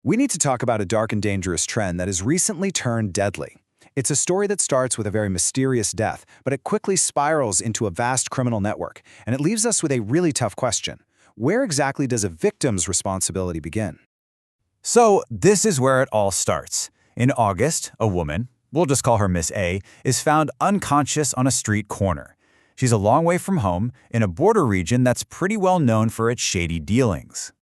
We need to talk about a dark and dangerous trend that has recently turned deadly. It's a story that starts with a very mysterious death, but it quickly spirals into a vast criminal network, and it leaves us with a really tough question. Where exactly does a victim's responsibility begin? So this is where it all starts. In August, a woman, we'll just call her Miss A, is found unconscious on a street corner. She's a long way from home, in a border region that's pretty well known for its shady dealings.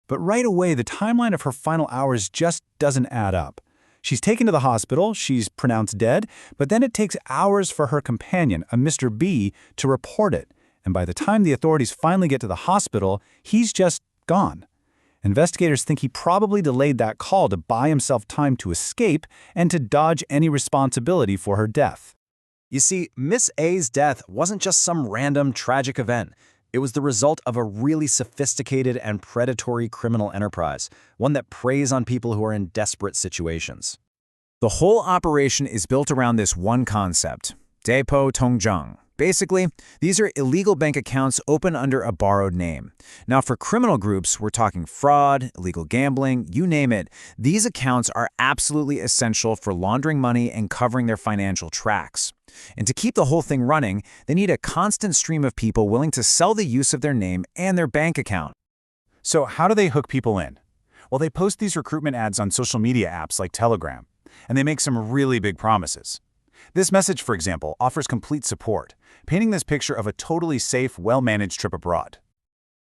But right away, the timeline of her final hours just doesn't add up. She's taken to the hospital, she's pronounced dead, but then it takes hours for her companion, a Mr. B, to report it. And by the time the authorities finally get to the hospital, he's just gone. Investigators think he probably delayed that call to buy himself time to escape and to dodge any responsibility for her death. You see, Miss A's death wasn't just some random tragic event. It was the result of a really sophisticated and predatory criminal enterprise, one that preys on people who are in desperate situations. The whole operation is built around this one concept, Depo Tongjang. Basically, these are illegal bank accounts open under a borrowed name. Now, for criminal groups, we're talking fraud, illegal gambling, you name it. These accounts are absolutely essential for laundering money and covering their financial tracks. And to keep the whole thing running, they need a constant stream of people willing to sell the use of their name and their bank account. So how do they hook people in? Well, they post these recruitment ads on social media apps like Telegram, and they make some really big promises. This message, for example, offers complete support, painting this picture of a totally safe, well-managed trip abroad.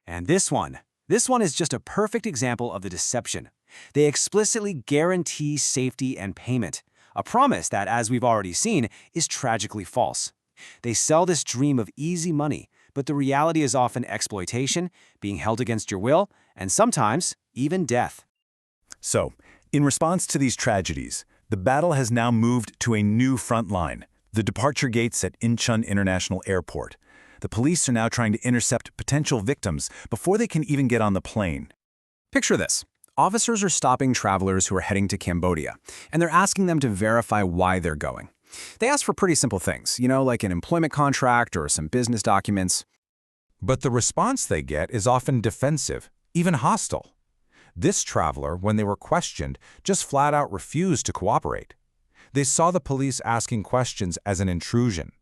And this one is just a perfect example of the deception. They explicitly guarantee safety and payment, a promise that, as we've already seen, is tragically false. They sell this dream of easy money, but the reality is often exploitation, being held against your will, and sometimes even death. So, in response to these tragedies, the battle has now moved to a new front line, the departure gates at Incheon International Airport. The police are now trying to intercept potential victims before they can even get on the plane. Picture this. Officers are stopping travelers who are heading to Cambodia, and they're asking them to verify why they're going. They ask for pretty simple things, like an employment contract or some business documents. But the response they get is often defensive, even hostile. This traveler, when they were questioned, just flat out refused to cooperate. They saw the police asking questions as an intrusion.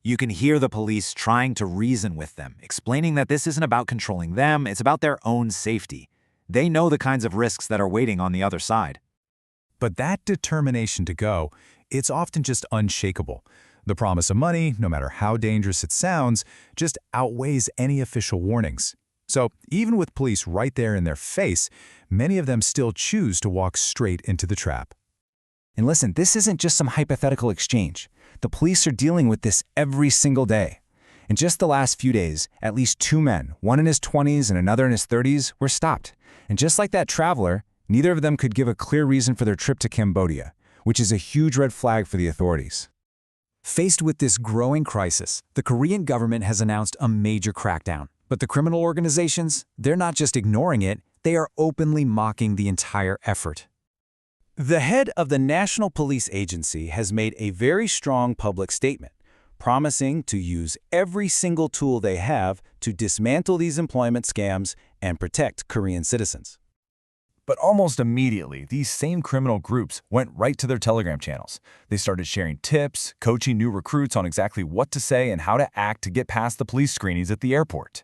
You can hear the police trying to reason with them, explaining that this isn't about controlling them, it's about their own safety. They know the kinds of risks that are waiting on the other side. But that determination to go, it's often just unshakable. The promise of money, no matter how dangerous it sounds, just outweighs any official warnings. So even with police right there in their face, many of them still choose to walk straight into the trap. And listen, this isn't just some hypothetical exchange. The police are dealing with this every single day. In just the last few days, at least 2 men, one in his 20s and another in his 30s, were stopped. And just like that traveler, neither of them could give a clear reason for their trip to Cambodia, which is a huge red flag for the authorities. Faced with this growing crisis, the Korean government has announced a major crackdown. But the criminal organizations, they're not just ignoring it, they are openly mocking the entire effort. The head of the National Police Agency has made a very strong public statement, promising to use every single tool they have to dismantle these employment scams and protect Korean citizens. But almost immediately, these same criminal groups went right to their Telegram channels. They started sharing tips, coaching new recruits on exactly what to say and how to act to get past the police screenings at the airport.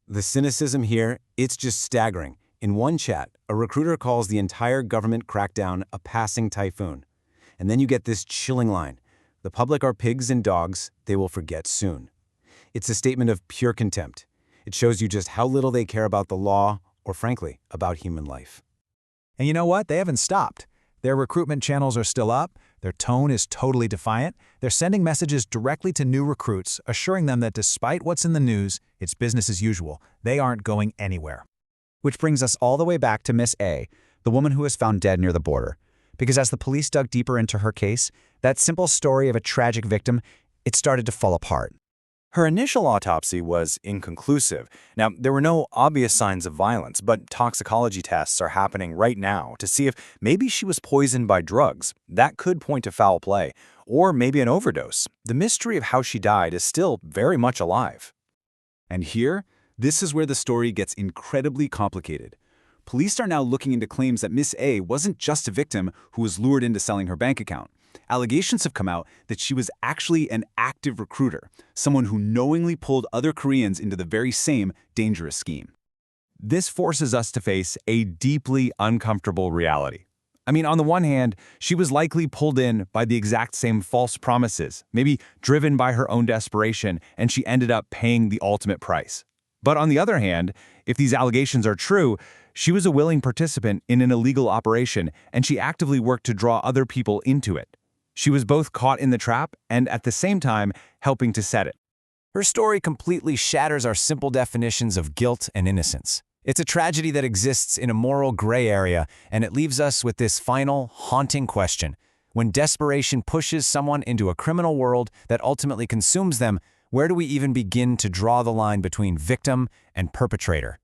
The cynicism here, it's just staggering. In one chat, a recruiter calls the entire government crackdown a passing typhoon. And then you get this chilling line. The public are pigs and dogs, they will forget soon. It's a statement of pure contempt. It shows you just how little they care about the law, or frankly, about human life. And you know what? They haven't stopped. Their recruitment channels are still up, their tone is totally defiant, they're sending messages directly to new recruits, assuring them that despite what's in the news, it's business as usual. They aren't going anywhere. Which brings us all the way back to Miss A, the woman who was found dead near the border. Because as the police dug deeper into her case, that simple story of a tragic victim, it started to fall apart. Her initial autopsy was inconclusive. Now, there were no obvious signs of violence, but toxicology tests are happening right now to see if maybe she was poisoned by drugs. That could point to foul play, or maybe an overdose. The mystery of how she died is still very much alive. And here, this is where the story gets incredibly complicated. police are now looking into claims that Miss A wasn't just a victim who was lured into selling her bank account. Allegations have come out that she was actually an active recruiter, someone who knowingly pulled other Koreans into the very same dangerous scheme. This forces us to face a deeply uncomfortable reality. I mean, on the one hand, she was likely pulled in by the exact same false promises, maybe driven by her own desperation, and she ended up paying the ultimate price. But on the other hand, if these allegations are true, she was a willing participant in an illegal operation, and she actively worked to draw other people into it. She was both caught in the trap and, at the same time, helping to set it. Her story completely shatters our simple definitions of guilt and innocence. It's a tragedy that exists in a moral gray area, and it leaves us with this final, haunting question. When desperation pushes someone into a criminal world that ultimately consumes them, where do we even begin to draw the line between victim and perpetrator?